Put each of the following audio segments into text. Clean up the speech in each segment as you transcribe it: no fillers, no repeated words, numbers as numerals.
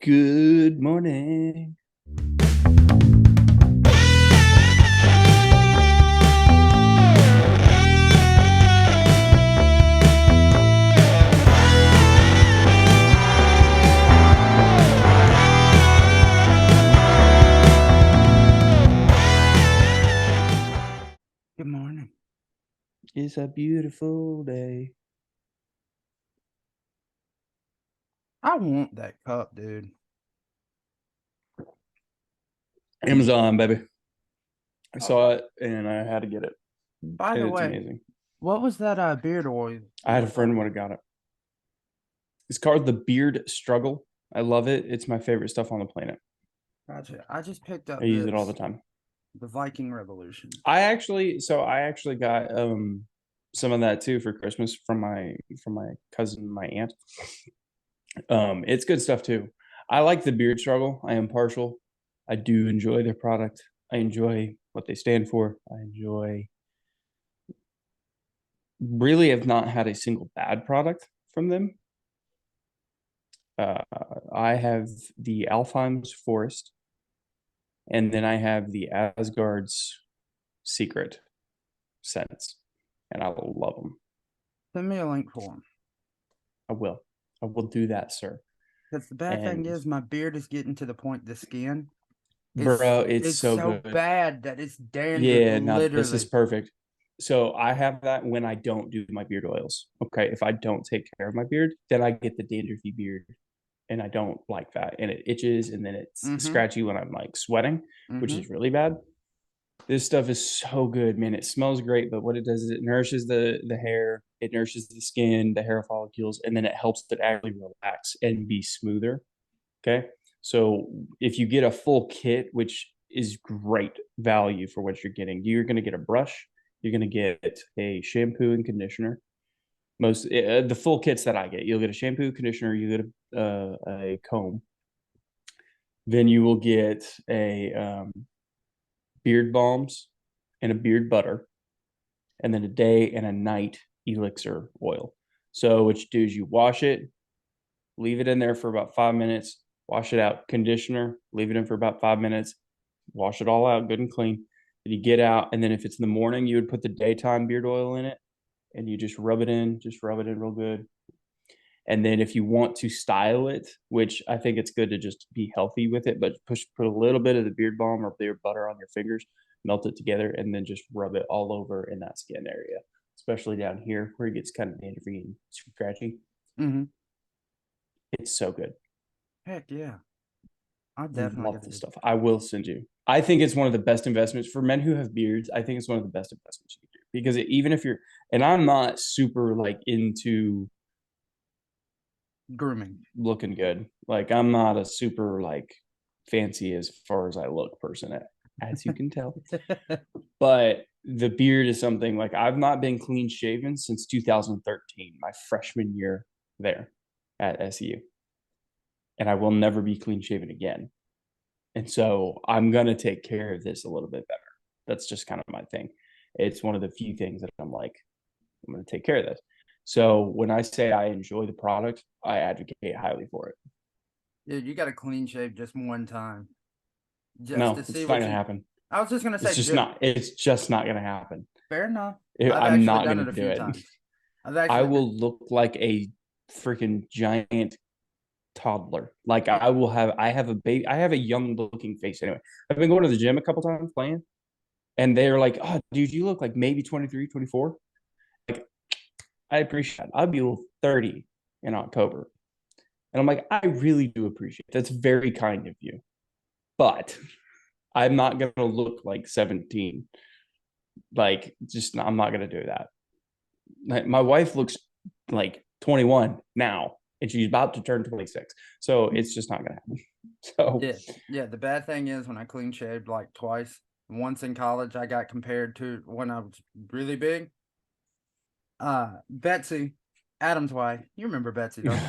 Good morning. Good morning. It's a beautiful day. I want that cup, dude. Amazon, baby. I saw it and I had to get it. By And the it's way, amazing. what was that beard oil? I had a friend who would have got it. It's called the Beard Struggle. I love it. It's my favorite stuff on the planet. Gotcha. I just picked up I use it all the time. the Viking Revolution. I actually got some of that too for Christmas from my cousin, my aunt. It's good stuff too. I like the Beard Struggle. I am partial. I do enjoy their product. I enjoy what they stand for. I enjoy really have not had a single bad product from them. I have the Alfheim's Forest, and then I have the Asgard's Secret scents, and I love them. Send me a link for them. I will. I will do that, sir. Because the bad thing is, my beard is getting to the point the skin. Bro, it's so good. Bad that it's dandruff. Yeah, no, this is perfect. So I have that when I don't do my beard oils. Okay, if I don't take care of my beard, then I get the dandruffy beard, and I don't like that, and it itches, and then it's scratchy when I'm like sweating, which is really bad. This stuff is so good, man. It smells great, but what it does is it nourishes the hair, it nourishes the skin, the hair follicles, and then it helps it actually relax and be smoother. Okay. So if you get a full kit, which is great value for what you're getting, you're going to get a brush, you're going to get a shampoo and conditioner. Most the full kits that I get, you'll get a shampoo, conditioner, you get a comb, then you will get a beard balms and a beard butter, and then a day and a night elixir oil. So what you do is you wash it, leave it in there for about 5 minutes, wash it out, conditioner, leave it in for about 5 minutes, wash it all out good and clean. Then you get out, and then if it's in the morning, you would put the daytime beard oil in it, and you just rub it in real good. And then if you want to style it, which I think it's good to just be healthy with it, but put a little bit of the beard balm or beard butter on your fingers, melt it together, and then just rub it all over in that skin area, especially down here where it gets kind of dandruffy and scratchy. It's so good. Heck yeah. I definitely love this stuff. I will send you. I think it's one of the best investments for men who have beards. I think it's one of the best investments you can do because even if you're, and I'm not super like into grooming, looking good. Like I'm not a super like fancy as far as I look person, as you can tell. But the beard is something like I've not been clean shaven since 2013, my freshman year there at SU. And I will never be clean shaven again. And so I'm going to take care of this a little bit better. That's just kind of my thing. It's one of the few things that I'm like, I'm going to take care of this. So when I say I enjoy the product, I advocate highly for it. Dude, you got to clean shave just one time. No, it's not going to happen. I was just going to say, it's just not going to happen. Fair enough. I'm not going to do it. I will look like a freaking giant toddler. Like I have a young looking face anyway. I've been going to the gym a couple times playing, and they're like, oh dude, you look like maybe 23, 24. Like I appreciate it. I'll be 30 in October. And I'm like, I really do appreciate it. That's very kind of you. But I'm not going to look like 17. Like, I'm not going to do that. My wife looks like 21 now, and she's about to turn 26. So it's just not going to happen. So yeah. The bad thing is when I clean shaved like twice. Once in college, I got compared to when I was really big. Betsy, Adam's wife. You remember Betsy, don't you?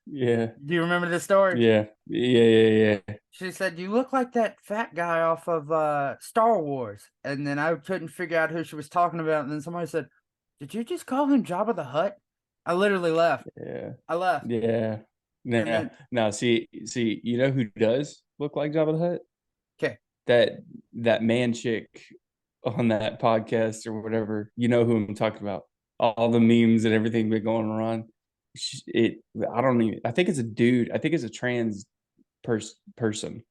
Yeah. Do you remember this story? Yeah. She said, you look like that fat guy off of Star Wars. And then I couldn't figure out who she was talking about. And then somebody said, did you just call him Jabba the Hutt? I literally left. Yeah. I left. Yeah. And then, No. See, you know who does look like Jabba the Hutt? okay, That man chick on that podcast or whatever. You know who I'm talking about. All the memes and everything been going around. It. I don't even. I think it's a dude. I think it's a trans person.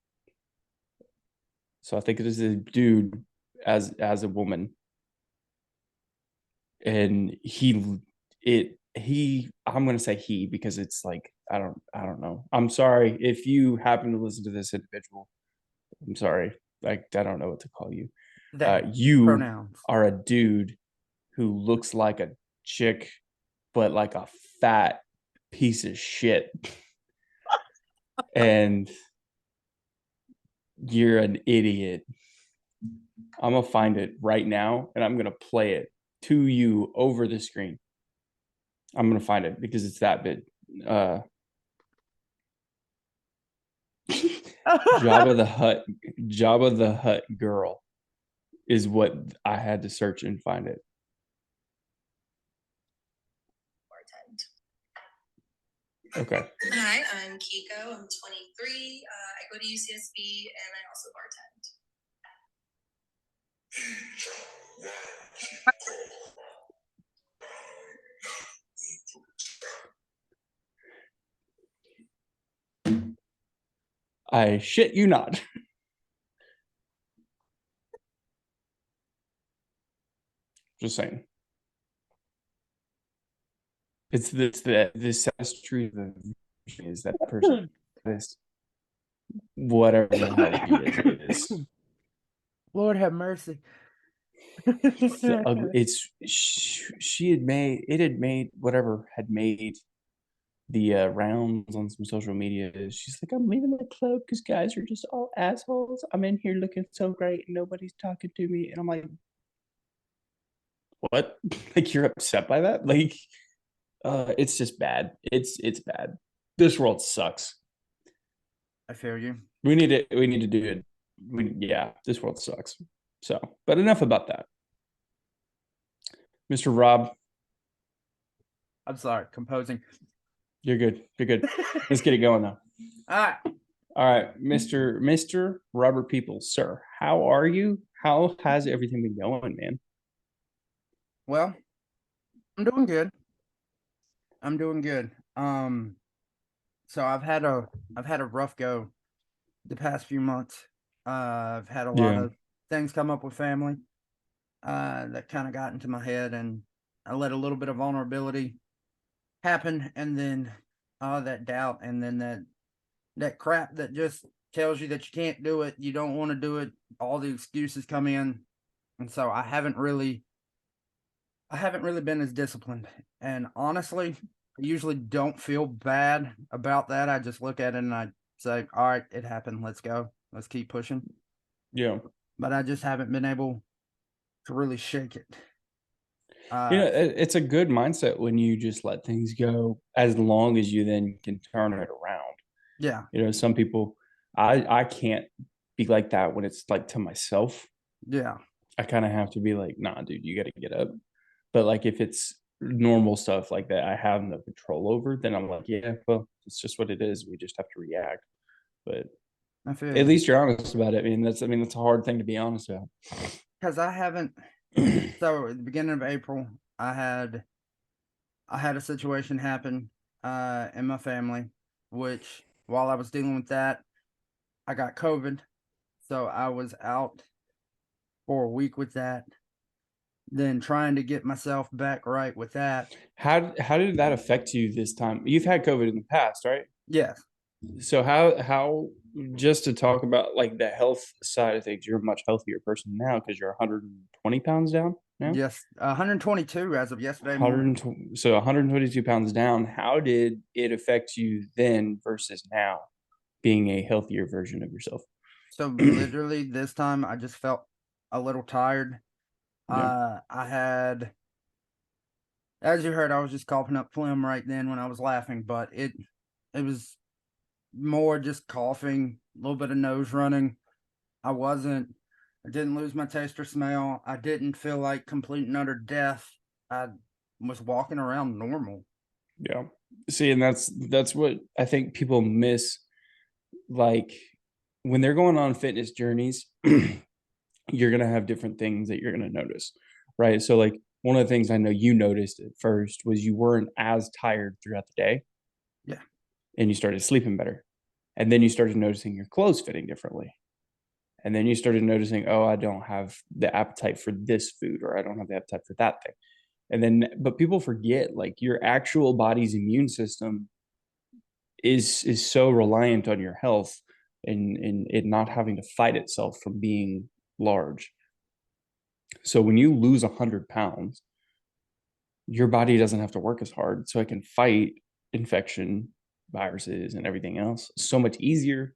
So I think it is a dude as a woman, and I'm gonna say he because it's like I don't know. I'm sorry if you happen to listen to this individual. I'm sorry. Like I don't know what to call you. they, You pronouns. are a dude who looks like a chick, but like a fat piece of shit, and you're an idiot. I'm gonna find it right now, and I'm gonna play it to you over the screen. I'm gonna find it because it's that big. Jabba the Hutt girl is what I had to search and find it. Okay. Hi, I'm Kiko. I'm 23. I go to UCSB and I also bartend. I shit you not. Just saying. It's this ancestry is that person this whatever the hell he is. Lord have mercy. It's she had made whatever had made the rounds on some social media. She's like, I'm leaving the club because guys are just all assholes. I'm in here looking so great and nobody's talking to me. And I'm like, what? Like you're upset by that? Like, it's just bad. It's bad. This world sucks. I feel you. We need to do it. Yeah, this world sucks. So, but enough about that. Mr. Rob. I'm sorry, composing. You're good. Let's get it going now. All right, Mr. Robert Peoples, sir. How are you? How has everything been going, man? Well, I'm doing good. So I've had a rough go the past few months. I've had a lot of things come up with family that kind of got into my head, and I let a little bit of vulnerability happen, and then that doubt, and then that crap that just tells you that you can't do it, you don't want to do it, all the excuses come in, and so I haven't really been as disciplined. And honestly, I usually don't feel bad about that. I just look at it and I say, all right, it happened. Let's go. Let's keep pushing. Yeah. But I just haven't been able to really shake it. It's a good mindset when you just let things go as long as you then can turn it around. Yeah. Some people, I can't be like that when it's like to myself. Yeah. I kind of have to be like, nah, dude, you got to get up. But like if it's normal stuff like that I have no control over, then I'm like, yeah, well, it's just what it is. We just have to react. But at least you're honest about it. That's a hard thing to be honest about. Because I haven't. So at the beginning of April, I had a situation happen in my family, which while I was dealing with that, I got COVID. So I was out for a week with that. Then trying to get myself back right with that. How did that affect you this time? You've had COVID in the past, right? Yes. So how just to talk about like the health side of things, you're a much healthier person now because you're 120 pounds down now? Yes, 122 as of yesterday morning. So 122 pounds down. How did it affect you then versus now, being a healthier version of yourself? So literally this time I just felt a little tired. Yeah. I had, as you heard, I was just coughing up phlegm right then when I was laughing, but it was more just coughing, a little bit of nose running. I didn't lose my taste or smell. I didn't feel like complete and utter death. I was walking around normal. Yeah. See, and that's what I think people miss. Like when they're going on fitness journeys, you're gonna have different things that you're gonna notice, right? So like one of the things I know you noticed at first was you weren't as tired throughout the day, Yeah. and you started sleeping better, and then you started noticing your clothes fitting differently, and then you started noticing, oh, I don't have the appetite for this food, or I don't have the appetite for that thing. And then, but people forget like your actual body's immune system is so reliant on your health and it not having to fight itself from being large. So when you lose 100 pounds, your body doesn't have to work as hard, so it can fight infection, viruses, and everything else so much easier.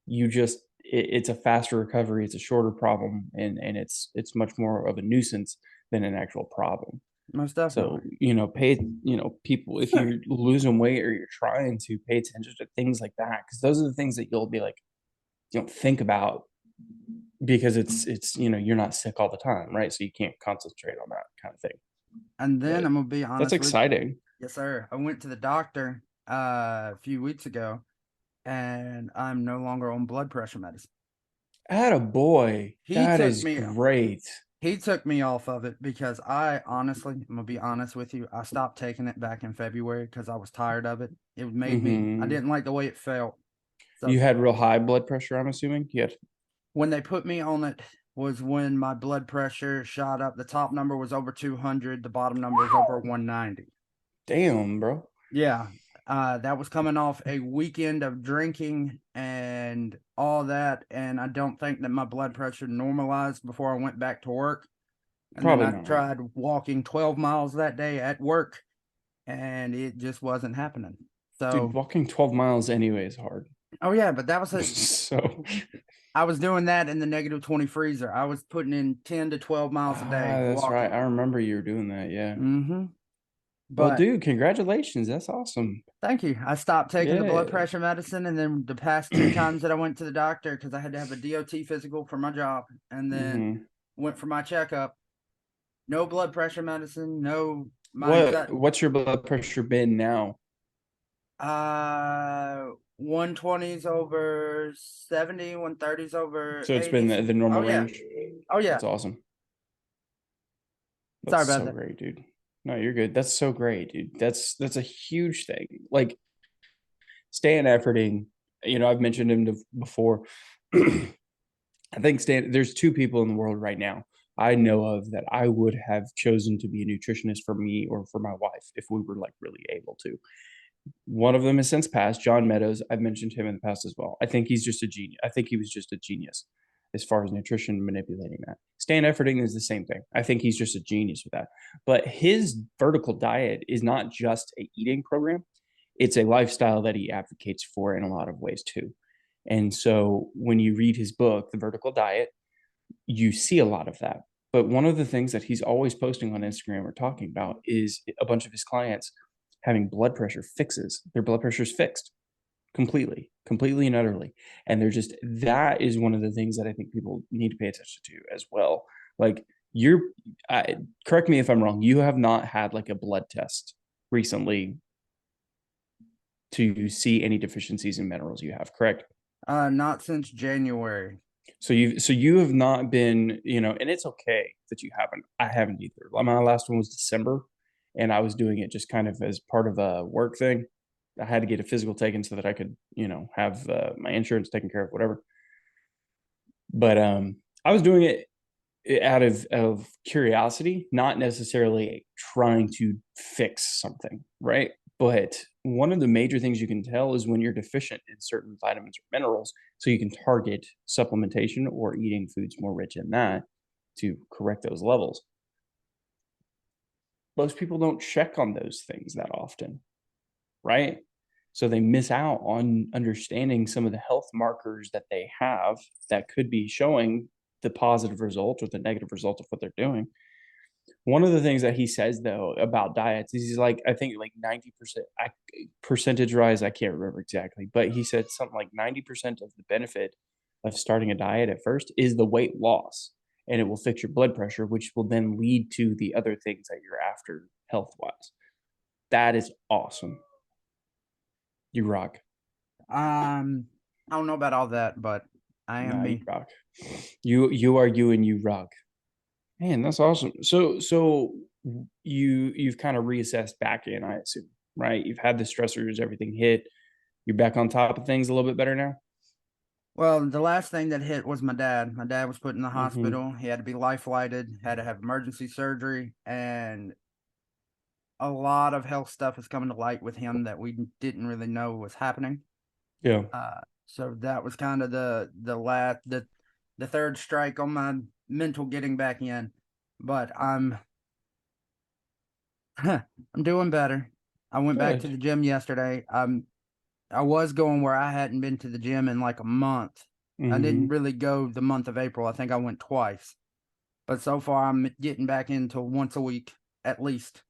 It's a faster recovery, it's a shorter problem, and it's much more of a nuisance than an actual problem. Most So, definitely. people, if you're losing weight or you're trying to, pay attention to things like that, because those are the things that you'll be like, you don't think about because you're not sick all the time, right? So you can't concentrate on that kind of thing. And then But I'm gonna be that's honest with you. exciting. Yes, sir. I went to the doctor a few weeks ago, and I'm no longer on blood pressure medicine. Attaboy. He That took is me great. he took me off of it because I honestly, I'm gonna be honest with you, I stopped taking it back in February because I was tired of it. It made me, I Mhm. didn't like the way it felt. So You had real high blood pressure, I'm assuming? You had when they put me on it was when my blood pressure shot up. The top number was over 200, the bottom number was over 190. damn, bro. Yeah. That was coming off a weekend of drinking and all that. And I don't think that my blood pressure normalized before I went back to work. And Probably then I not. tried walking 12 miles that day at work, and it just wasn't happening. Dude, So, walking 12 miles anyway is hard. oh yeah, but that was So, I was doing that in the -20 freezer. I was putting in 10 to 12 miles a day that's right. walking. I remember you were doing that. Yeah. Mm-hmm. Well, But dude, congratulations. That's awesome. thank you. I stopped taking the blood Yeah. pressure medicine, and then the past two times that I went to the doctor because I had to have a DOT physical for my job, and then hmm went for my checkup. No blood pressure medicine. No, my What's your blood pressure been now? 120s over 70, 130s over So it's been 80s. the normal Oh yeah. range. Oh yeah. That's awesome. Sorry That's about so that. great, dude. No, you're good. That's so great, dude. That's a huge thing. Like Stan Efforting, I've mentioned him before. I think there's two people in the world right now I know of that I would have chosen to be a nutritionist for me or for my wife if we were like really able to. One of them has since passed, John Meadows. I've mentioned him in the past as well. I think he's just a genius. I think he was just a genius as far as nutrition manipulating that. Stan Efferding is the same thing. I think he's just a genius with that. But his vertical diet is not just a eating program. It's a lifestyle that he advocates for in a lot of ways too. And so when you read his book, The Vertical Diet, you see a lot of that. But one of the things that he's always posting on Instagram or talking about is a bunch of his clients having blood pressure fixes. Their blood pressure is fixed completely and utterly. And they're just, that is one of the things that I think people need to pay attention to as well. Like correct me if I'm wrong, you have not had like a blood test recently to see any deficiencies in minerals you have, correct? Not since January. So you have not been, and it's okay that you haven't. I haven't either. My last one was December, and I was doing it just kind of as part of a work thing. I had to get a physical taken so that I could, have my insurance taken care of, whatever. But I was doing it out of curiosity, not necessarily trying to fix something, right? But one of the major things you can tell is when you're deficient in certain vitamins or minerals, so you can target supplementation or eating foods more rich in that to correct those levels. Most people don't check on those things that often, right? So they miss out on understanding some of the health markers that they have that could be showing the positive result or the negative result of what they're doing. One of the things that he says though about diets is he's like, I think like 90% percentage rise, I can't remember exactly, but he said something like 90% of the benefit of starting a diet at first is the weight loss, and it will fix your blood pressure, which will then lead to the other things that you're after health wise. That is awesome. You rock. I don't know about all that, but I am You me. rock. You are you, and you rock. Man, that's awesome. So you've kind of reassessed back in, I assume, right? You've had the stressors, everything hit. You're back on top of things a little bit better now. Well, the last thing that hit was my dad. My dad was put in the Mm-hmm. hospital. He had to be life flighted, had to have emergency surgery, and a lot of health stuff is coming to light with him that we didn't really know was happening. Yeah. So that was kind of the third strike on my mental getting back in. But I'm doing better. I went back to Good. the gym yesterday. I was going where I hadn't been to the gym in like a month. I didn't Mm-hmm. really go the month of April. I think I went twice. But so far I'm getting back into once a week at least.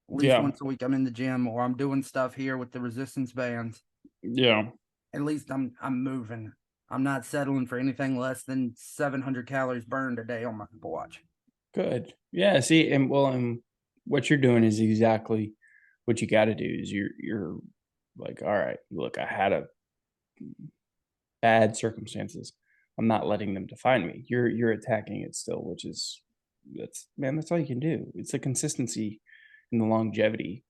At least Yeah. once a week I'm in the gym, or I'm doing stuff here with the resistance bands. Yeah. At least I'm moving. I'm not settling for anything less than 700 calories burned a day on my Apple Watch. Good. Yeah. See, and what you're doing is exactly what you got to do. Is you're like, all right, look, I had a bad circumstances. I'm not letting them define me. You're attacking it still, which is that's all you can do. It's the consistency and the longevity.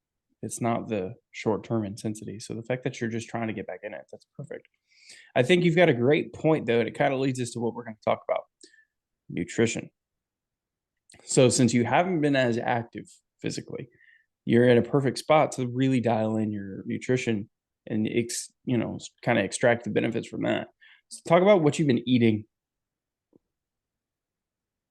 It's not the short-term intensity. So the fact that you're just trying to get back in it, that's perfect. I think you've got a great point though, and it kind of leads us to what we're going to talk about. Nutrition. So since you haven't been as active physically, you're in a perfect spot to really dial in your nutrition and kind of extract the benefits from that. So talk about what you've been eating.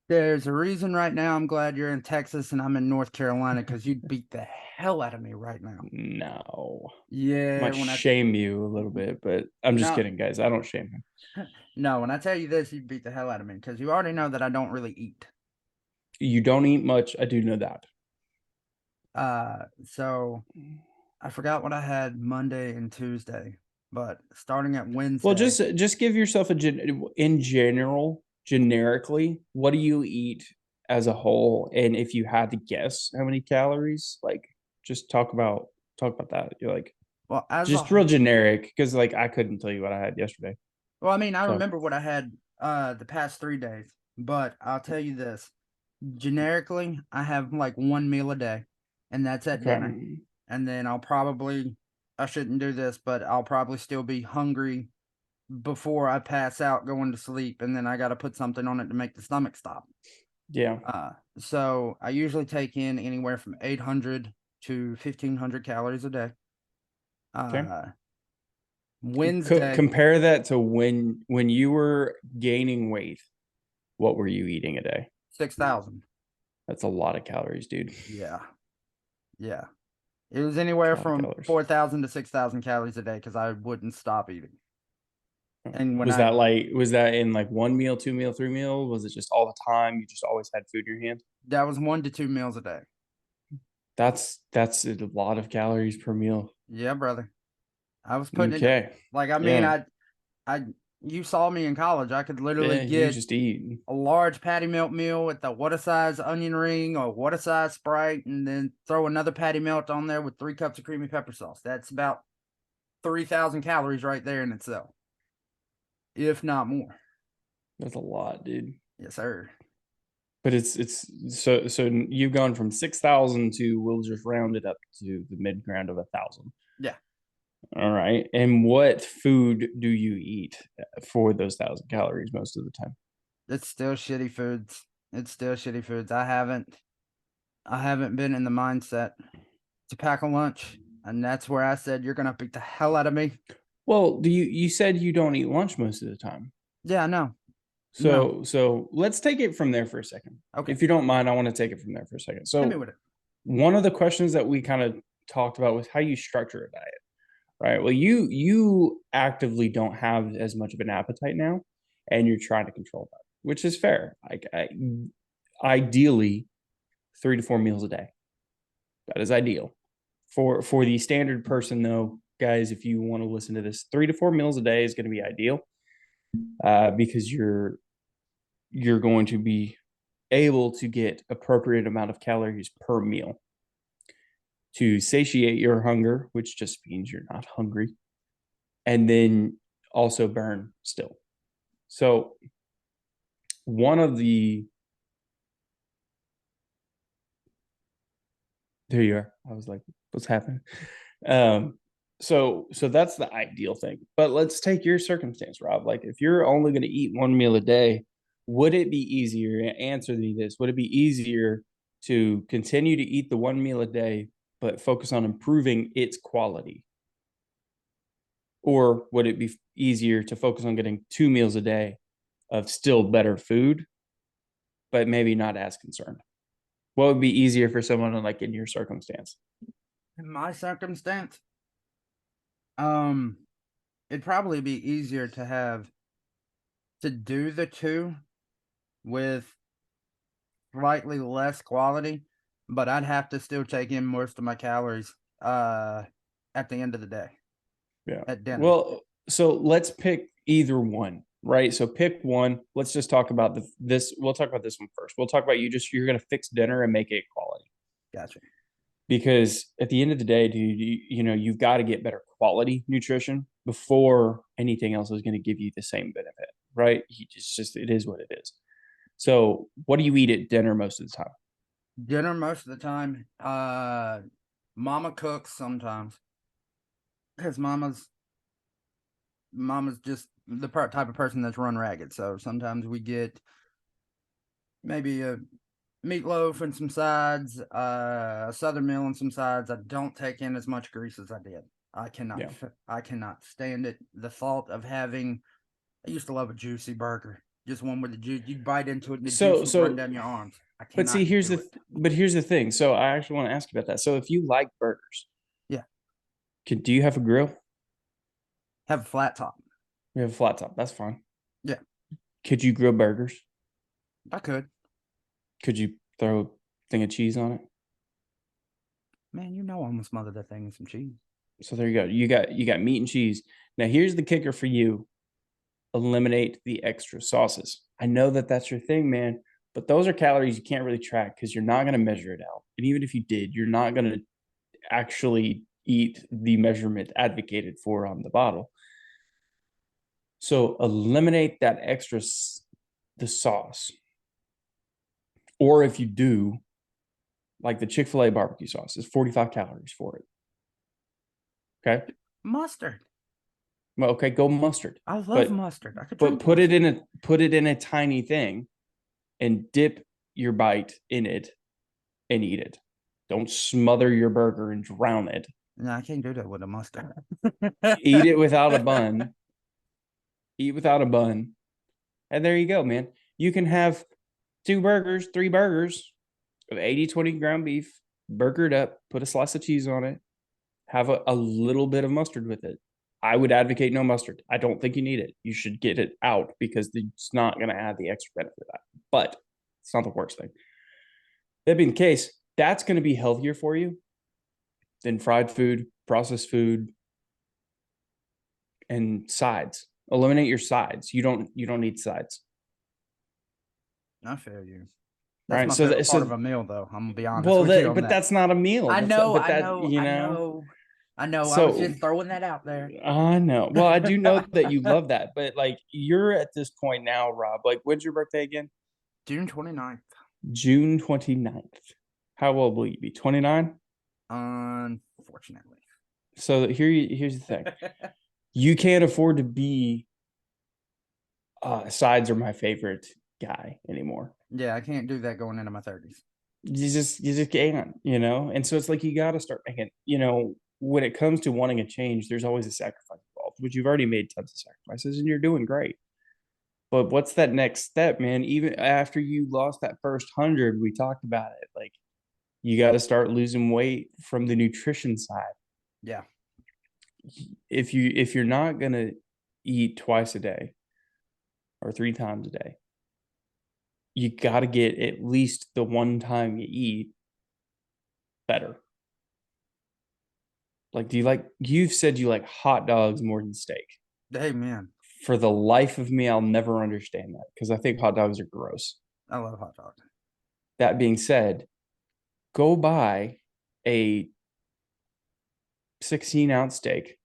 There's a reason right now I'm glad you're in Texas and I'm in North Carolina, because you'd beat the hell out of me right now. No. Yeah, Might shame you a little bit, but I'm just kidding, guys. I don't shame him. No, when I tell you this, you'd beat the hell out of me, because you already know that I don't really eat. You don't eat much. I do know that. So I forgot what I had Monday and Tuesday, but starting at Wednesday. Well, just give yourself in general, generically, what do you eat as a whole? And if you had to guess how many calories, like just talk about that. You're like, well, as just a real generic, because like I couldn't tell you what I had yesterday. well, I mean, I So. remember what I had the past 3 days, but I'll tell you this. Generically, I have like one meal a day, and that's at dinner. And then I shouldn't do this, but I'll probably still be hungry before I pass out going to sleep, and then I got to put something on it to make the stomach stop. Yeah. So I usually take in anywhere from 800 to 1,500 calories a day. Okay. Wednesday. Compare that to when you were gaining weight. What were you eating a day? 6,000. That's a lot of calories, dude. Yeah. It was anywhere from 4,000 to 6,000 calories a day, because I wouldn't stop eating. And was that in like one meal, 2 meal, 3 meal? Was it just all the time? You just always had food in your hand? That was 1 to 2 meals a day. That's a lot of calories per meal. Yeah, brother. I was putting it like, I mean, you saw me in college. I could literally get just eat a large patty melt meal with the what a size onion ring or what a size Sprite, and then throw another patty melt on there with 3 cups of creamy pepper sauce. That's about 3,000 calories right there in itself, if not more. That's a lot, dude. Yes, sir. But it's so you've gone from 6,000 to, we'll just round it up to the mid ground of 1,000. Yeah. All right. And what food do you eat for those 1,000 calories most of the time? It's still shitty foods. I haven't been in the mindset to pack a lunch, and that's where I said, you're gonna beat the hell out of me. Well, you said you don't eat lunch most of the time. Yeah, I know. So let's take it from there for a second. Okay. If you don't mind, I want to take it from there for a second. So hit me with it. One of the questions that we kind of talked about was how you structure a diet, right? Well, you actively don't have as much of an appetite now, and you're trying to control that, which is fair. Ideally, 3 to 4 meals a day. That is ideal. For the standard person, though, guys, if you want to listen to this, 3 to 4 meals a day is going to be ideal, because you're going to be able to get appropriate amount of calories per meal. to satiate your hunger, which just means you're not hungry, and then also burn still. So one of the there you are. I was like, what's happening? So that's the ideal thing. But let's take your circumstance, Rob. Like if you're only going to eat one meal a day, would it be easier? Answer me this. Would it be easier to continue to eat the one meal a day, but focus on improving its quality? Or would it be easier to focus on getting 2 meals a day of still better food, but maybe not as concerned? What would be easier for someone like in your circumstance? In my circumstance, it'd probably be easier to do the 2 with slightly less quality, but I'd have to still take in most of my calories at the end of the day. Yeah. At dinner. Well, so let's pick either one, right? So pick one. Let's just talk about this. We'll talk about this one first. We'll talk about you're going to fix dinner and make it quality. Gotcha. Because at the end of the day, dude, you've got to get better quality nutrition before anything else is going to give you the same benefit, right? It is what it is. So what do you eat at dinner most of the time? Dinner most of the time. Mama cooks sometimes. Because mama's just the type of person that's run ragged. So sometimes we get maybe a meatloaf and some sides, a southern meal and some sides. I don't take in as much grease as I did. I cannot stand it. The thought of having, I used to love a juicy burger. Just one with the juice. You bite into it and the juice will run down your arms. I cannot. But see, here's the thing. So I actually want to ask you about that. So if you like burgers, yeah. Do you have a grill? Have a flat top. We have a flat top. That's fine. Yeah. Could you grill burgers? I could. Could you throw a thing of cheese on it? Man, I'm gonna smother that thing in some cheese. So there you go. You got meat and cheese. Now here's the kicker for you. Eliminate the extra sauces. I know that's your thing, man, but those are calories you can't really track because you're not going to measure it out. And even if you did, you're not going to actually eat the measurement advocated for on the bottle. So eliminate that the sauce. Or if you do, like the Chick-fil-A barbecue sauce is 45 calories for it. Okay. Mustard. Well, okay, go mustard. I love mustard. But put it in a tiny thing and dip your bite in it and eat it. Don't smother your burger and drown it. No, I can't do that with a mustard. Eat it without a bun. Eat without a bun. And there you go, man. You can have 3 burgers of 80-20 ground beef, burgered up, put a slice of cheese on it, have a little bit of mustard with it. I would advocate no mustard. I don't think you need it. You should get it out because it's not going to add the extra benefit of that. But it's not the worst thing. That being the case, that's going to be healthier for you than fried food, processed food, and sides. Eliminate your sides. You don't need sides. I feel you. That's my favorite part of a meal, though. I'm gonna be honest. But that's not a meal. I know. So, I was just throwing that out there. I know. Well, I do know that you love that, but like you're at this point now, Rob. Like, when's your birthday again? June 29th. June 29th. How old will you be? 29? Unfortunately. So here's the thing. You can't afford to be sides are my favorite guy anymore. Yeah, I can't do that going into my 30s. You just can't, And so it's like you got to start making, when it comes to wanting a change, there's always a sacrifice involved, which you've already made tons of sacrifices and you're doing great. But what's that next step, man? Even after you lost that first 100, we talked about it. Like you got to start losing weight from the nutrition side. Yeah. If you're not going to eat twice a day or 3 times a day, you got to get at least the one time you eat better. Like, you've said you like hot dogs more than steak. Hey, man. For the life of me, I'll never understand that because I think hot dogs are gross. I love hot dogs. That being said, go buy a 16-ounce steak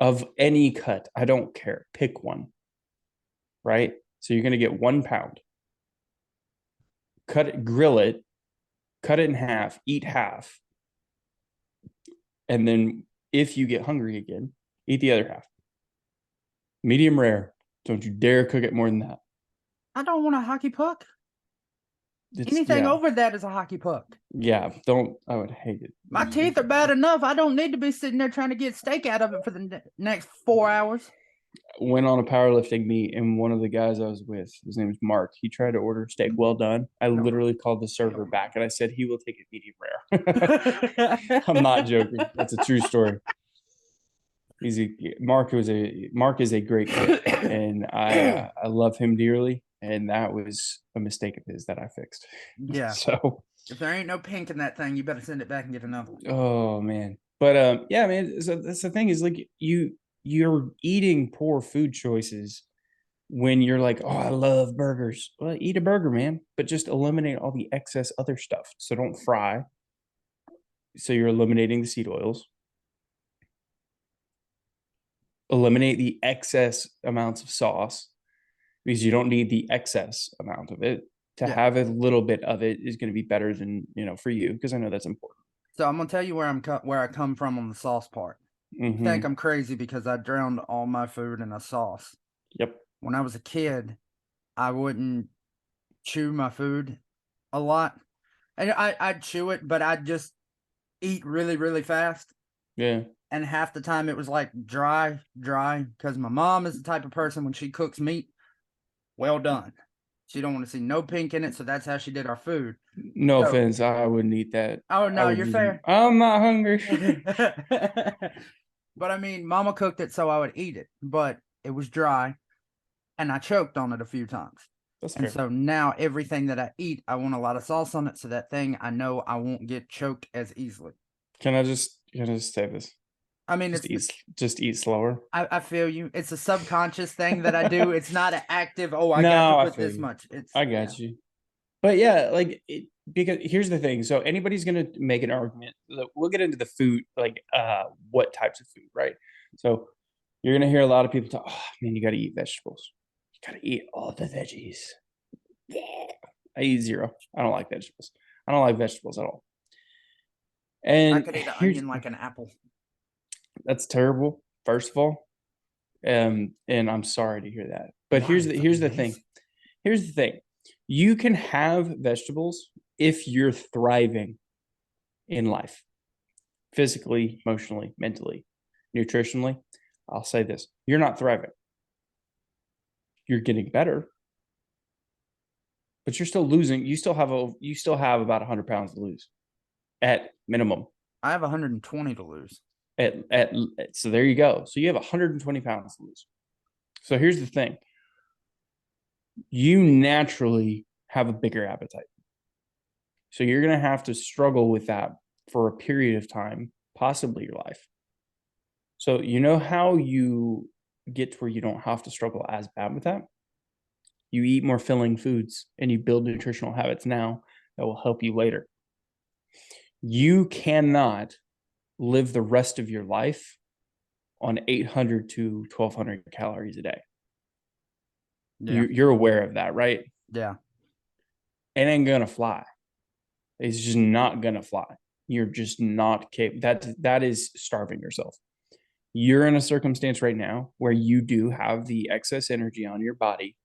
of any cut. I don't care. Pick one. Right? So you're going to get 1 pound. Cut it, grill it, cut it in half, eat half. And then if you get hungry again, eat the other half. Medium rare. Don't you dare cook it more than that. I don't want a hockey puck. Anything over that is a hockey puck. Yeah, I would hate it. My teeth are bad enough. I don't need to be sitting there trying to get steak out of it for the next 4 hours. Went on a powerlifting meet, and one of the guys I was with, his name is Mark. He tried to order steak well done. I literally called the server back, and I said he will take it medium rare. I'm not joking. That's a true story. Mark is a great cook, and I love him dearly. And that was a mistake of his that I fixed. Yeah. So if there ain't no pink in that thing, you better send it back and get another one. Oh man. But yeah, man. So that's the thing is like you're eating poor food choices when you're like, oh, I love burgers. Well, eat a burger, man. But just eliminate all the excess other stuff. So don't fry. So you're eliminating the seed oils. Eliminate the excess amounts of sauce, because you don't need the excess amount of it. To have a little bit of it is going to be better than, for you, because I know that's important. So I'm going to tell you where I come from on the sauce part. Mm-hmm. I think I'm crazy because I drowned all my food in a sauce. Yep. When I was a kid, I wouldn't chew my food a lot. And I'd chew it, but I'd just eat really, really fast. Yeah. And half the time it was like dry, because my mom is the type of person when she cooks meat, well done. She don't want to see no pink in it, so that's how she did our food. No offense, I wouldn't eat that. Oh, no, you're fair. I'm not hungry. But I mean, Mama cooked it so I would eat it, but it was dry, and I choked on it a few times. That's and fair. So now everything that I eat, I want a lot of sauce on it, so that thing I know I won't get choked as easily. Can I just say this? I mean, just eat slower. I feel you. It's a subconscious thing that I do. It's not an active. Oh, I got to put this much. I got you. But yeah, because here's the thing. So anybody's gonna make an argument. We'll get into the food, what types of food, right? So you're gonna hear a lot of people talk. Oh man, you got to eat vegetables. You got to eat all the veggies. Yeah. I eat zero. I don't like vegetables. I don't like vegetables at all. And I could eat an onion like an apple. That's terrible, first of all. And I'm sorry to hear that. But here's the thing. Here's the thing. You can have vegetables if you're thriving in life. Physically, emotionally, mentally, nutritionally. I'll say this. You're not thriving. You're getting better. But you're still losing. You still have about 100 pounds to lose at minimum. I have 120 to lose. So there you go. So you have 120 pounds to lose. So here's the thing. You naturally have a bigger appetite. So you're going to have to struggle with that for a period of time, possibly your life. So you know how you get to where you don't have to struggle as bad with that? You eat more filling foods and you build nutritional habits now that will help you later. You cannot live the rest of your life on 800 to 1,200 calories a day. Yeah. You're aware of that, right? Yeah. It ain't gonna fly. It's just not gonna fly. You're just not capable. That is starving yourself. You're in a circumstance right now where you do have the excess energy on your body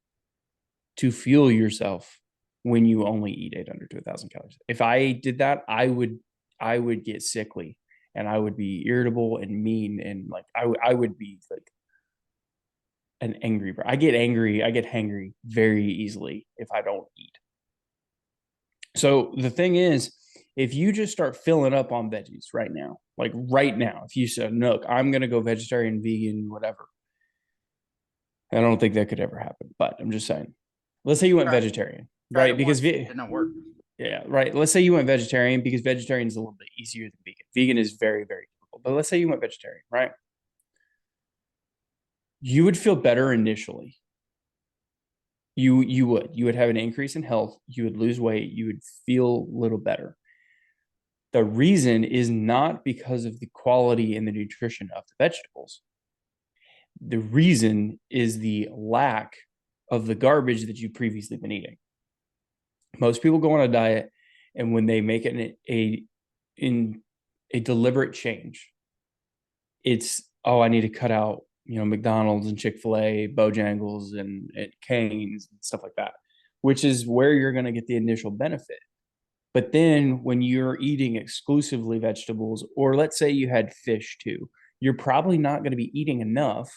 to fuel yourself when you only eat 800 to 1,000 calories. If I did that, I would get sickly. And I would be irritable and mean, and I would be like an angry. I get hangry very easily if I don't eat. So the thing is, if you just start filling up on veggies right now, if you said, look, I'm gonna go vegetarian, vegan, whatever. I don't think that could ever happen, but I'm just saying. Let's say you went vegetarian, right? Because it didn't work. Yeah, right. Let's say you went vegetarian, because vegetarian is a little bit easier than vegan. Vegan is very, very difficult. But let's say you went vegetarian, right? You would feel better initially. You would have an increase in health. You would lose weight. You would feel a little better. The reason is not because of the quality and the nutrition of the vegetables. The reason is the lack of the garbage that you've previously been eating. Most people go on a diet, and when they make it in a deliberate change, it's, oh, I need to cut out, McDonald's and Chick-fil-A, Bojangles and Cane's and stuff like that, which is where you're going to get the initial benefit. But then when you're eating exclusively vegetables, or let's say you had fish too, you're probably not going to be eating enough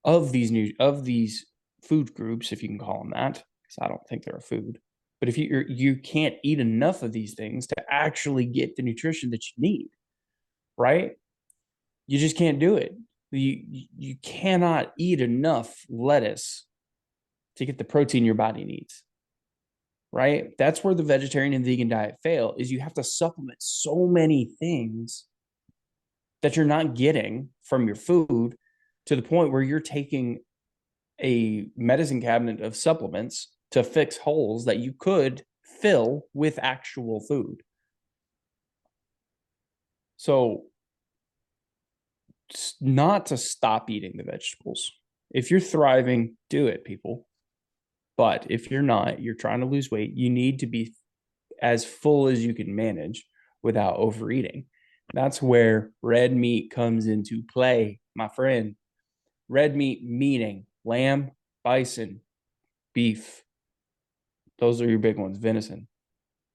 of these food groups, if you can call them that, because I don't think they're a food. But if you can't eat enough of these things to actually get the nutrition that you need, right? You just can't do it. You cannot eat enough lettuce to get the protein your body needs, right? That's where the vegetarian and vegan diet fail, is you have to supplement so many things that you're not getting from your food, to the point where you're taking a medicine cabinet of supplements to fix holes that you could fill with actual food. So, not to stop eating the vegetables. If you're thriving, do it, people. But if you're not, you're trying to lose weight, you need to be as full as you can manage without overeating. That's where red meat comes into play, my friend. Red meat meaning lamb, bison, beef. Those are your big ones. Venison.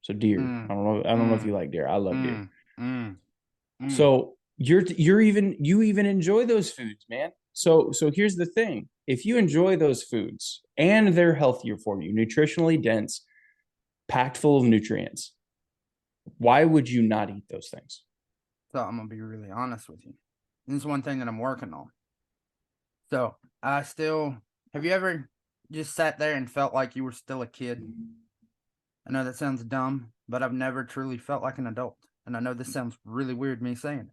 So deer. I don't know if you like deer. I love deer. So you even enjoy those foods, man. So here's the thing. If you enjoy those foods and they're healthier for you, nutritionally dense, packed full of nutrients, why would you not eat those things? So I'm going to be really honest with you. This is one thing that I'm working on. So have you ever just sat there and felt like you were still a kid? I know that sounds dumb, but I've never truly felt like an adult. And I know this sounds really weird, me saying it,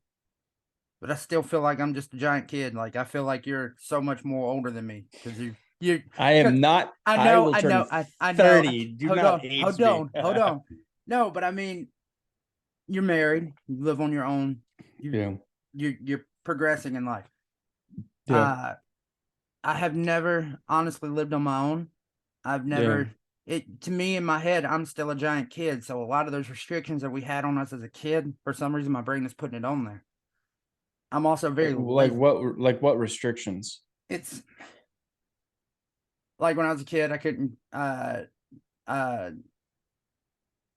but I still feel like I'm just a giant kid. Like, I feel like you're so much more older than me, because you. I am not. I know. I know. I know. 30. Do not age me. Hold on. No, but I mean, you're married. You live on your own. You're progressing in life. Yeah. I have never honestly lived on my own. I've never. To me, in my head, I'm still a giant kid. So a lot of those restrictions that we had on us as a kid, for some reason, my brain is putting it on there. I'm also very lazy. What restrictions? It's like when I was a kid, I couldn't.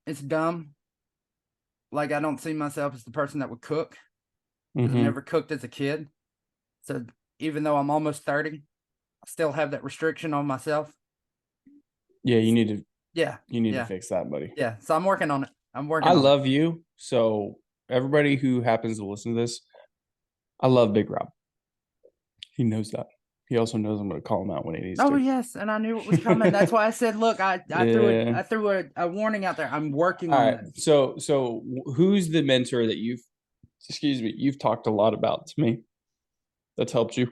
It's dumb. Like, I don't see myself as the person that would cook. I've never cooked as a kid. So even though I'm almost 30, I still have that restriction on myself. Yeah, you need to. Yeah, you need to fix that, buddy. Yeah, so I'm working on it. I love you. So everybody who happens to listen to this, I love Big Rob. He knows that. He also knows I'm going to call him out when he needs to. Oh, yes, and I knew it was coming. That's why I said, look, I threw a warning out there. I'm working on it. So who's the mentor that you've talked a lot about to me that's helped you?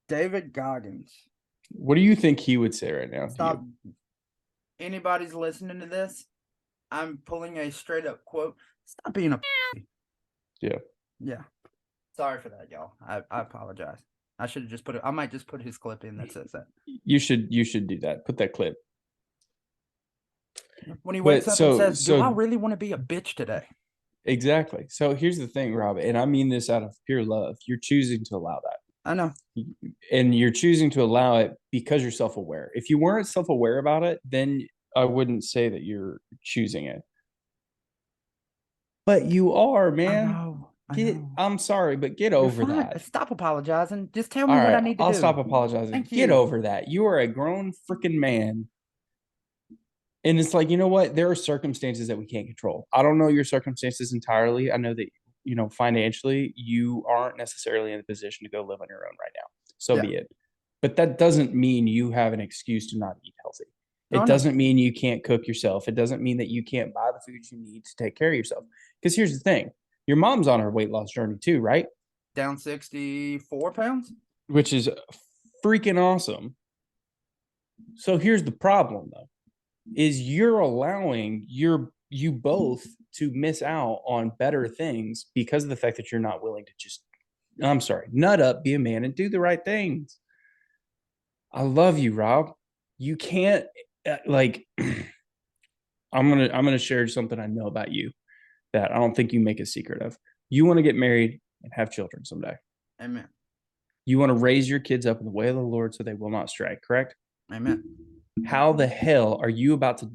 David Goggins. What do you think he would say right now? Stop. Anybody's listening to this, I'm pulling a straight up quote. Stop being a Yeah. Yeah. Sorry for that, y'all. I apologize. I should have just put it. I might just put his clip in that says that. You should do that. Put that clip. When he wakes up and says, do I really want to be a bitch today? Exactly. So here's the thing, Rob, and I mean this out of pure love. You're choosing to allow that. I know. And you're choosing to allow it because you're self-aware. If you weren't self-aware about it, then I wouldn't say that you're choosing it. But you are, man. I know. I'm sorry, but get over that. Stop apologizing. Just tell me what I need to do. I'll stop apologizing. Get over that. You are a grown freaking man. And it's like, you know what? There are circumstances that we can't control. I don't know your circumstances entirely. I know that, financially, you aren't necessarily in a position to go live on your own right now. So be it. But that doesn't mean you have an excuse to not eat healthy. It doesn't mean you can't cook yourself. It doesn't mean that you can't buy the food you need to take care of yourself. Because here's the thing. Your mom's on her weight loss journey too, right? Down 64 pounds. Which is freaking awesome. So here's the problem, though, is you're allowing your you both to miss out on better things because of the fact that you're not willing to just, I'm sorry, nut up, be a man, and do the right things. I love you, Rob. You can't like. I'm gonna share something I know about you that I don't think you make a secret of. You want to get married and have children someday. Amen. You want to raise your kids up in the way of the Lord so they will not stray, correct? Amen. How the hell are you about to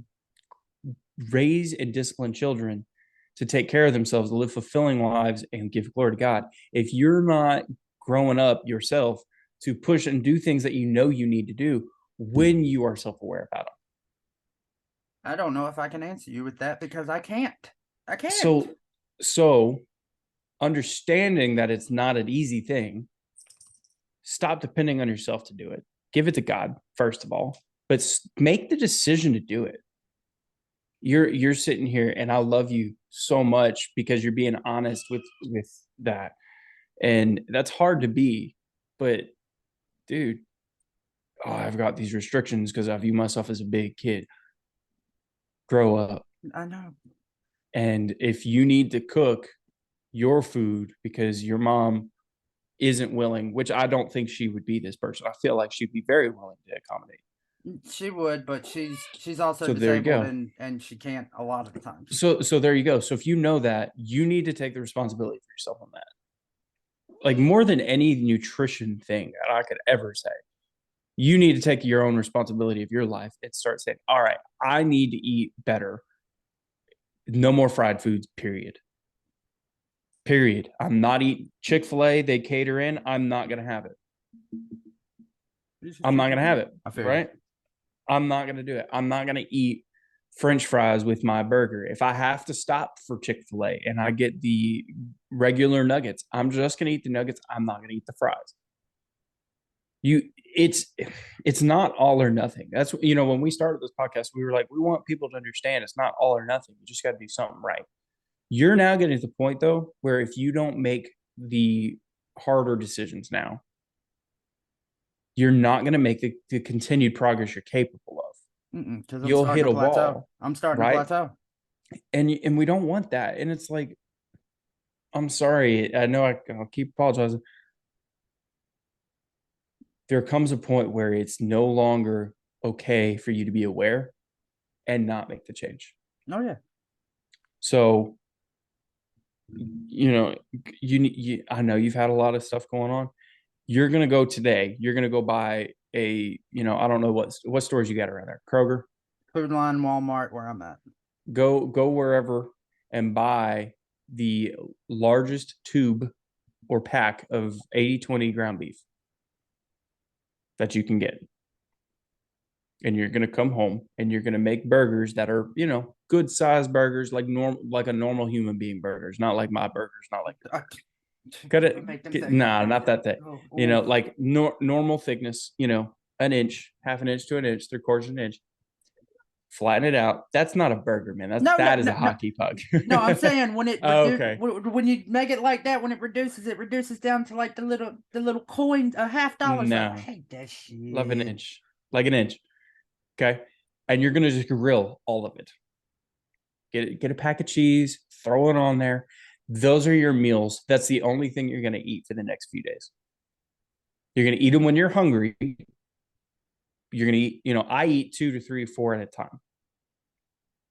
raise and discipline children to take care of themselves, live fulfilling lives, and give glory to God if you're not growing up yourself to push and do things that you know you need to do when you are self-aware about them? I don't know if I can answer you with that because I can't. I can't. So understanding that it's not an easy thing, stop depending on yourself to do it. Give it to God, first of all, but make the decision to do it. You're sitting here, and I love you so much because you're being honest with that. And that's hard to be, but dude, I've got these restrictions because I view myself as a big kid. Grow up. I know. And if you need to cook your food because your mom isn't willing, which I don't think she would be this person. I feel like she'd be very willing to accommodate. She would, but she's also So there you disabled go. and she can't a lot of the times. So there you go. So if you know that, you need to take the responsibility for yourself on that. Like more than any nutrition thing that I could ever say, you need to take your own responsibility of your life and start saying, all right, I need to eat better. No more fried foods, period. I'm not eating Chick-fil-A. They cater in. I'm not going to have it. I'm not going to have it. Right? I'm not going to do it. I'm not going to eat French fries with my burger. If I have to stop for Chick-fil-A and I get the regular nuggets, I'm just going to eat the nuggets. I'm not going to eat the fries. It's not all or nothing. That's, when we started this podcast, we were like, we want people to understand it's not all or nothing. You just got to do something right. You're now getting to the point though, where if you don't make the harder decisions now, you're not going to make the continued progress you're capable of. You'll hit a wall. I'm starting right? to plateau. And we don't want that. And it's like, I'm sorry. I know I'll keep apologizing. There comes a point where it's no longer okay for you to be aware and not make the change. Oh yeah. So, I know you've had a lot of stuff going on. You're going to go today. You're going to go buy I don't know what stores you got around there. Kroger, Food Line, Walmart, where I'm at. Go wherever and buy the largest tube or pack of 80/20 ground beef that you can get. And you're going to come home and you're going to make burgers that are, good sized burgers, like a normal human being burgers, not like my burgers, not like not that thick. Like normal thickness, an inch, half an inch to an inch, 3/4 an inch. Flatten it out. That's not a burger, man. That is a hockey puck. No, I'm saying when it okay. When you make it like that, when it reduces down to like the little coin, $50. No, I hate that shit. Love an inch, like an inch. Okay, and you're gonna just grill all of it. Get a pack of cheese, throw it on there. Those are your meals. That's the only thing you're gonna eat for the next few days. You're gonna eat them when you're hungry. You're gonna eat. I eat 2 to 3 or 4 at a time.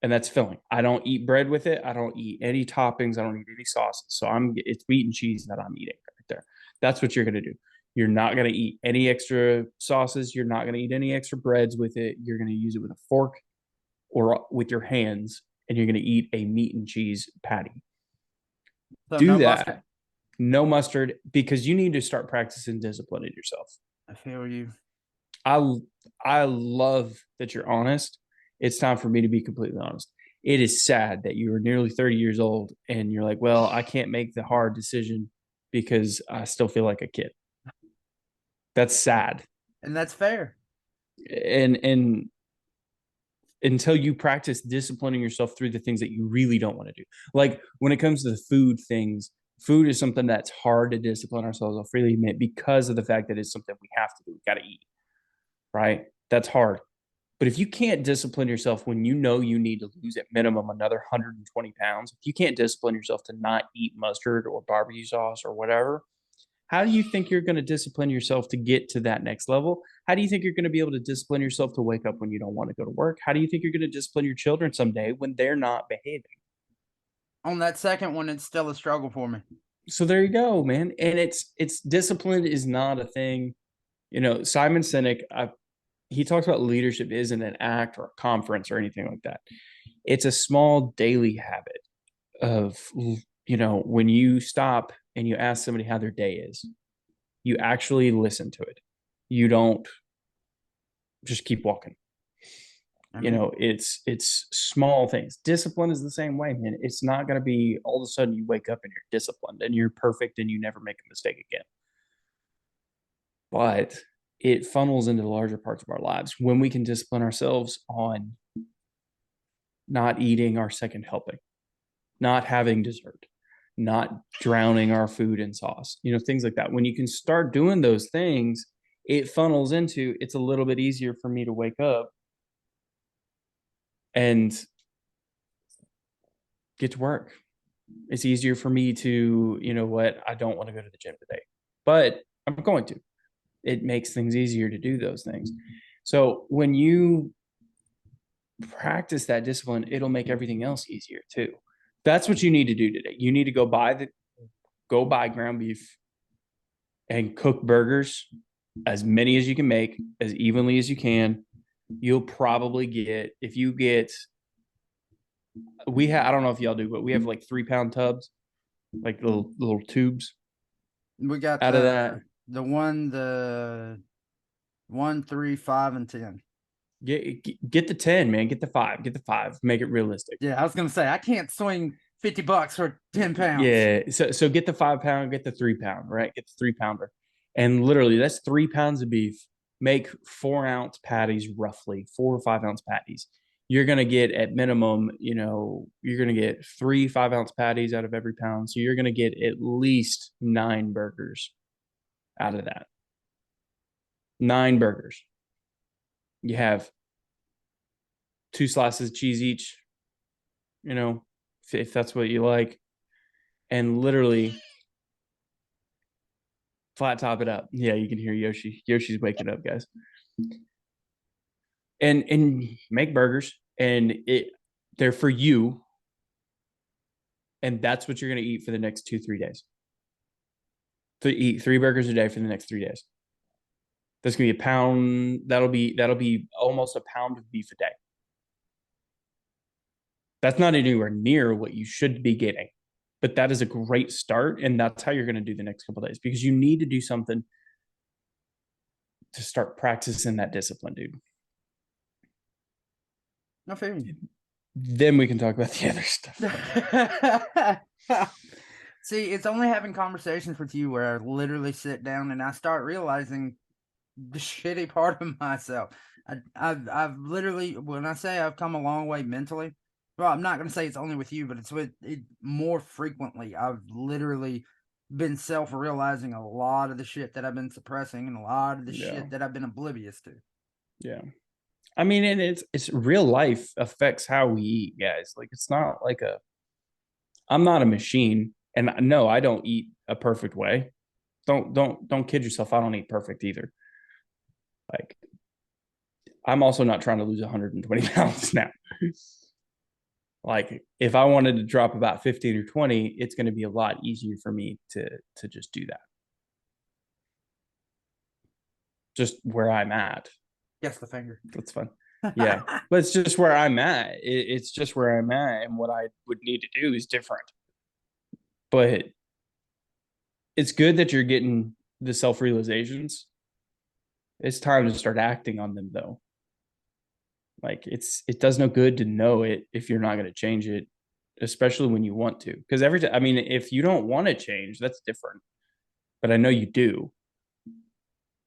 And that's filling. I don't eat bread with it. I don't eat any toppings. I don't eat any sauces. So it's meat and cheese that I'm eating right there. That's what you're going to do. You're not going to eat any extra sauces. You're not going to eat any extra breads with it. You're going to use it with a fork or with your hands, and you're going to eat a meat and cheese patty. So do no that. Mustard. No mustard, because you need to start practicing discipline in yourself. I feel you. I love that you're honest. It's time for me to be completely honest. It is sad that you are nearly 30 years old and you're like, well, I can't make the hard decision because I still feel like a kid. That's sad. And that's fair. And until you practice disciplining yourself through the things that you really don't want to do. Like when it comes to the food things, food is something that's hard to discipline ourselves, I'll freely admit, because of the fact that it's something we have to do. We got to eat, right? That's hard. But if you can't discipline yourself when you know you need to lose at minimum another 120 pounds, if you can't discipline yourself to not eat mustard or barbecue sauce or whatever, how do you think you're going to discipline yourself to get to that next level? How do you think you're going to be able to discipline yourself to wake up when you don't want to go to work? How do you think you're going to discipline your children someday when they're not behaving? On that second one, it's still a struggle for me. So there you go, man. And it's discipline is not a thing. Simon Sinek, he talks about leadership isn't an act or a conference or anything like that. It's a small daily habit of, when you stop and you ask somebody how their day is, you actually listen to it. You don't just keep walking. It's small things. Discipline is the same way, man. It's not going to be all of a sudden you wake up and you're disciplined and you're perfect and you never make a mistake again. But it funnels into the larger parts of our lives when we can discipline ourselves on not eating our second helping, not having dessert, not drowning our food in sauce, things like that. When you can start doing those things, it funnels into, it's a little bit easier for me to wake up and get to work. It's easier for me to, I don't want to go to the gym today, but I'm going to. It makes things easier to do those things. So when you practice that discipline, it'll make everything else easier too. That's what you need to do today. You need to go buy ground beef and cook burgers, as many as you can make, as evenly as you can. You'll probably get, I don't know if y'all do, but we have like 3-pound tubs, like little tubes. We got out of that. The 1, 3, 5, and 10. Get the 10, man. Get the 5. Make it realistic. Yeah, I was gonna say I can't swing $50 for 10 pounds. Yeah, so get the 5-pound, get the 3-pound, right? Get the 3-pounder, and literally that's 3 pounds of beef. Make 4-ounce patties, roughly 4 or 5-ounce patties. You're gonna get at minimum, you're gonna get 3 5-ounce patties out of every pound. So you're gonna get at least 9 burgers out of that. 9 burgers. You have 2 slices of cheese each, if that's what you like, and literally flat top it up. Yeah, you can hear Yoshi. Yoshi's waking up, guys. And make burgers, and they're for you, and that's what you're going to eat for the next 2-3 days. So eat 3 burgers a day for the next 3 days. That's going to be a pound. That'll be almost a pound of beef a day. That's not anywhere near what you should be getting, but that is a great start, and that's how you're going to do the next couple of days, because you need to do something to start practicing that discipline, dude. No fair. Then we can talk about the other stuff. See, it's only having conversations with you where I literally sit down and I start realizing the shitty part of myself. I've literally, when I say I've come a long way mentally, well, I'm not going to say it's only with you, but it's with it more frequently. I've literally been self-realizing a lot of the shit that I've been suppressing and a lot of the shit that I've been oblivious to. Yeah. I mean, and it's real life affects how we eat, guys. Like, it's not like I'm not a machine, and no, I don't eat a perfect way. Don't kid yourself. I don't eat perfect either. Like, I'm also not trying to lose 120 pounds now. Like, if I wanted to drop about 15 or 20, it's going to be a lot easier for me to just do that. Just where I'm at. Yes, the finger. That's fun. Yeah, but it's just where I'm at. It's just where I'm at, and what I would need to do is different. But it's good that you're getting the self-realizations. It's time to start acting on them, though. Like, it does no good to know it if you're not going to change it, especially when you want to. Because if you don't want to change, that's different. But I know you do.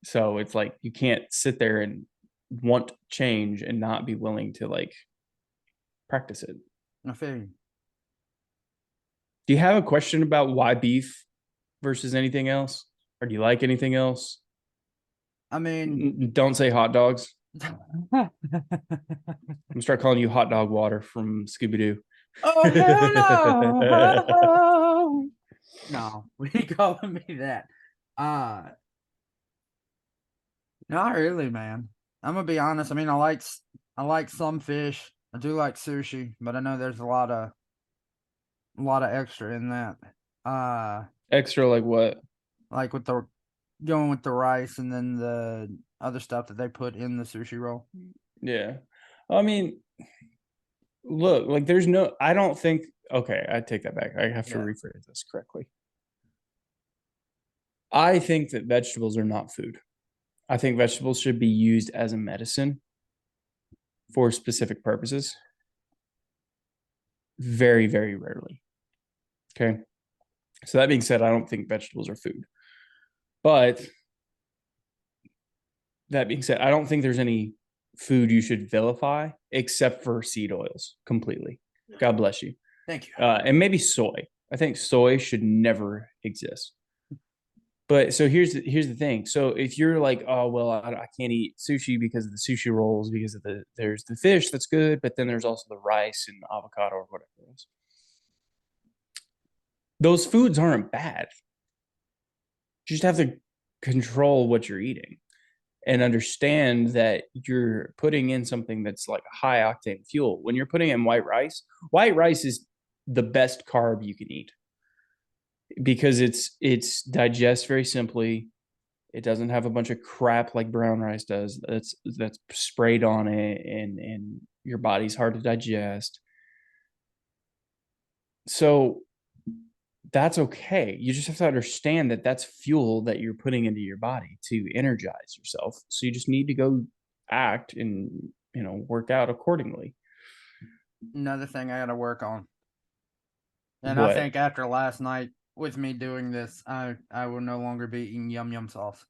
So it's like you can't sit there and want change and not be willing to practice it. I feel you. Do you have a question about why beef versus anything else? Or do you like anything else? I mean, don't say hot dogs. I'm gonna start calling you hot dog water from Scooby-Doo. Oh, hell no. No, we ain't calling me that. Not really, man. I'm gonna be honest. I mean, I like some fish. I do like sushi, but I know there's a lot of extra in that. Extra like what? Like with the going with the rice and then the other stuff that they put in the sushi roll. Yeah. I mean, look, like there's no, I don't think, okay, I take that back. I have to rephrase this correctly. I think that vegetables are not food. I think vegetables should be used as a medicine for specific purposes. Very, very rarely. Okay. So that being said, I don't think vegetables are food. But that being said, I don't think there's any food you should vilify except for seed oils completely. God bless you. Thank you. And maybe soy. I think soy should never exist. But so here's the thing. So if you're like, oh well, I can't eat sushi because of the sushi rolls, because of there's the fish that's good, but then there's also the rice and avocado or whatever it is. Those foods aren't bad. You just have to control what you're eating and understand that you're putting in something that's like high octane fuel. When you're putting in white rice is the best carb you can eat because it's digests very simply. It doesn't have a bunch of crap like brown rice does that's sprayed on it and your body's hard to digest. So that's okay. You just have to understand that that's fuel that you're putting into your body to energize yourself. So you just need to go act and, work out accordingly. Another thing I got to work on. And What? I think after last night with me doing this, I will no longer be eating yum yum sauce.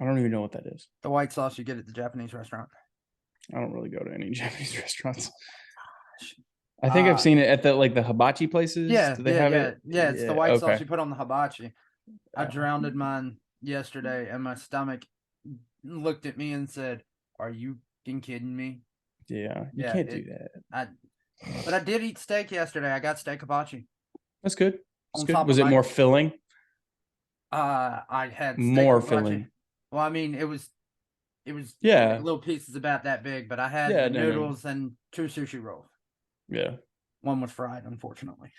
I don't even know what that is. The white sauce you get at the Japanese restaurant. I don't really go to any Japanese restaurants. I think I've seen it at the hibachi places. Yeah, Do they have it? Yeah, it's the white sauce you put on the hibachi. I drowned mine yesterday, and my stomach looked at me and said, "Are you kidding me?" Yeah, you can't do that. But I did eat steak yesterday. I got steak hibachi. That's good. That's good. Was it more filling? I had more filling. Well, I mean, it was little pieces about that big, but I had noodles and 2 sushi rolls. Yeah. One was fried, unfortunately.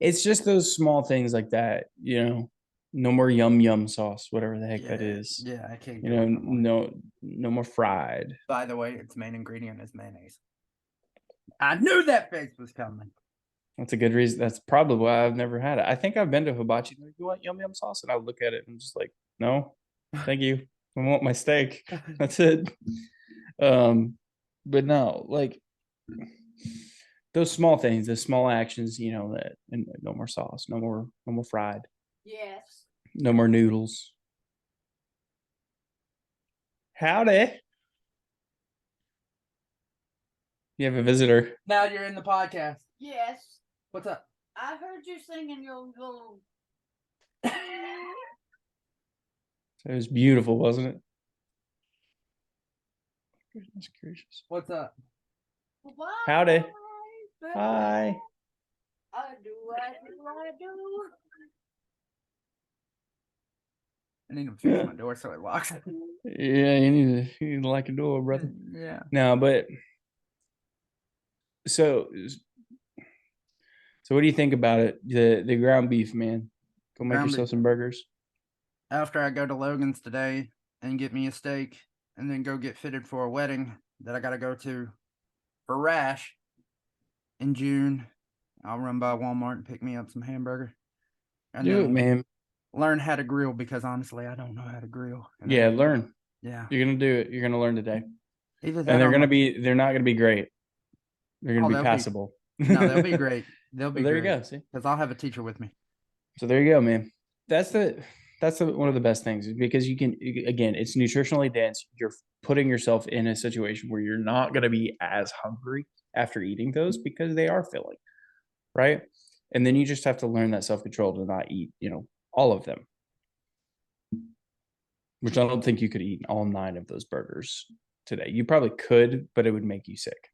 It's just those small things like that, no more yum yum sauce, whatever the heck that is. Yeah, I can't. No more fried. By the way, its main ingredient is mayonnaise. I knew that face was coming. That's a good reason. That's probably why I've never had it. I think I've been to hibachi. Like, you want yum yum sauce? And I look at it and I'm just like, no, thank you. I want my steak. That's it. But no, like those small things, the small actions, that and no more sauce, no more fried. Yes. No more noodles. Howdy. You have a visitor. Now you're in the podcast. Yes. What's up? I heard you singing your little. It was beautiful, wasn't it? Goodness gracious. What's up? Bye. Howdy. Bye. Hi. I do. I need to fix my door so it locks. Yeah, you need to lock a door, brother. Yeah. No, but so what do you think about it? The ground beef, man. Go make yourself some burgers. After I go to Logan's today and get me a steak and then go get fitted for a wedding that I got to go to for Rash in June, I'll run by Walmart and pick me up some hamburger. And do it, man. Learn how to grill because honestly, I don't know how to grill. Yeah, learn. Yeah. You're going to do it. You're going to learn today. Either that and they're not going to be great. They're going to be passable. No, they'll be great. They'll be there great. You go. See? Because I'll have a teacher with me. So there you go, man. That's one of the best things because you can, again, it's nutritionally dense. You're putting yourself in a situation where you're not going to be as hungry after eating those because they are filling, right? And then you just have to learn that self-control to not eat, all of them. which I don't think you could eat all 9 of those burgers today. You probably could, but it would make you sick.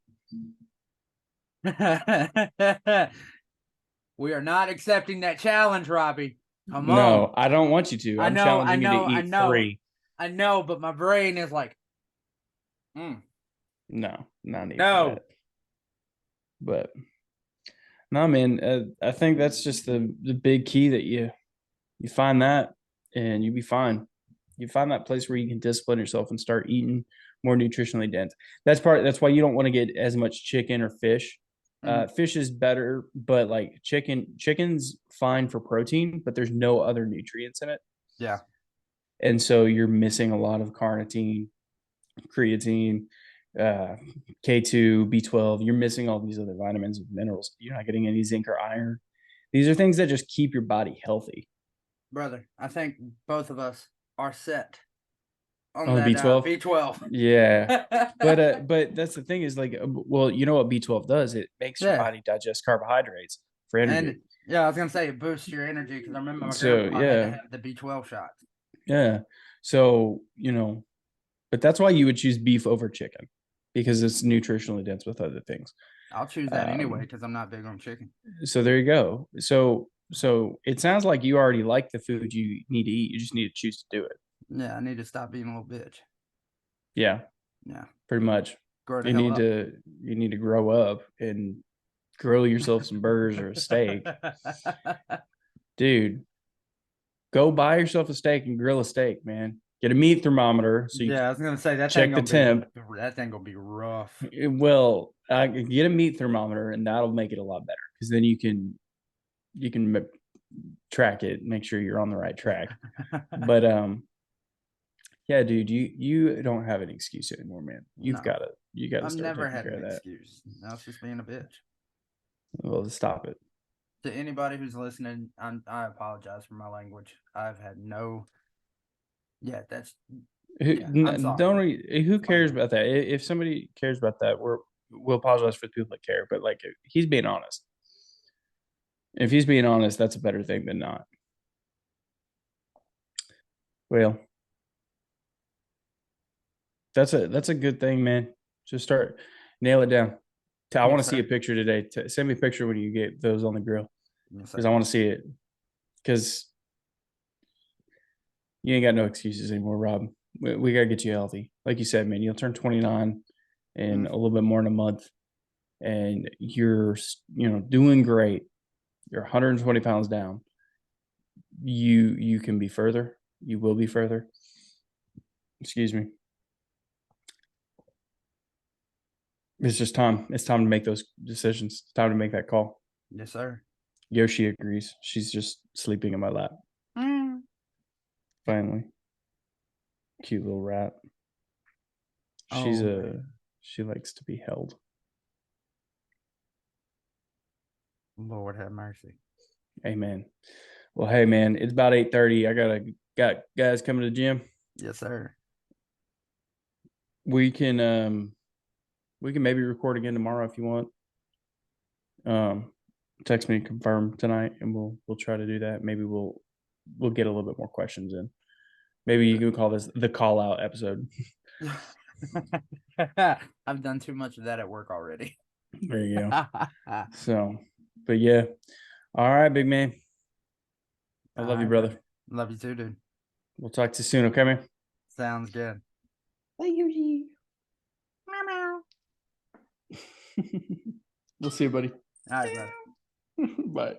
We are not accepting that challenge, Robbie. Come on. No, I don't want you to. I'm challenging you to eat 3. I know, but my brain is like, No, not need No. for that. But no, man, I think that's just the big key that you find that and you be fine. You find that place where you can discipline yourself and start eating more nutritionally dense. That's why you don't want to get as much chicken or fish. Fish is better, but like chicken's fine for protein, but there's no other nutrients in it. yeah. And so you're missing a lot of carnitine, creatine, K2, B12. You're missing all these other vitamins and minerals. You're not getting any zinc or iron. These are things that just keep your body healthy. Brother, I think both of us are set on Oh, that B12? B12. Yeah. But that's the thing is like, well, you know what B12 does? It makes your body digest carbohydrates for energy. And yeah, I was gonna say it boosts your energy because I remember my So, grandpa had to have the B12 shots. Yeah. So, but that's why you would choose beef over chicken because it's nutritionally dense with other things. I'll choose that anyway because I'm not big on chicken. So there you go. So it sounds like you already like the food you need to eat. You just need to choose to do it. Yeah, I need to stop being a little bitch. Yeah. Yeah. Pretty much. Grow the You hell need to grow up and grill yourself some burgers or a steak. Dude, go buy yourself a steak and grill a steak, man. Get a meat thermometer so you I was gonna say that check the temp. That thing gonna be rough. Well, get a meat thermometer and that'll make it a lot better because then you can track it, make sure you're on the right track. But yeah, dude, you don't have an excuse anymore, man. You gotta I've start never taking had care an of that. excuse. Now it's just being a bitch. Well, stop it. To anybody who's listening, I apologize for my language. I've had no. Yeah, that's. I'm sorry. Who cares about that? If somebody cares about that, we'll apologize for the people that care. But like, he's being honest. If he's being honest, that's a better thing than not. Well, that's a good thing, man. Just nail it down. I want to see a picture today. Send me a picture when you get those on the grill because I want to see it. Because you ain't got no excuses anymore, Rob. We gotta get you healthy. Like you said, man, you'll turn 29 in a little bit more than a month, and you're doing great. You're 120 pounds down. You can be further. You will be further. Excuse me. It's just time. It's time to make those decisions. It's time to make that call. Yes, sir. Yoshi agrees. She's just sleeping in my lap. Finally. Cute little rat. She likes to be held. Lord have mercy. Amen. Well, hey man, it's about 8:30. I got guys coming to the gym. Yes, sir. We can maybe record again tomorrow if you want. Text me to confirm tonight and we'll try to do that. Maybe we'll get a little bit more questions in. Maybe you can call this the call out episode. I've done too much of that at work already. There you go. So, but yeah. All right, big man. I love you, brother. Love you too, dude. We'll talk to you soon, okay, man? Sounds good. Bye, Yoshi. Meow, meow. We'll see you, buddy. All right, brother. Bye.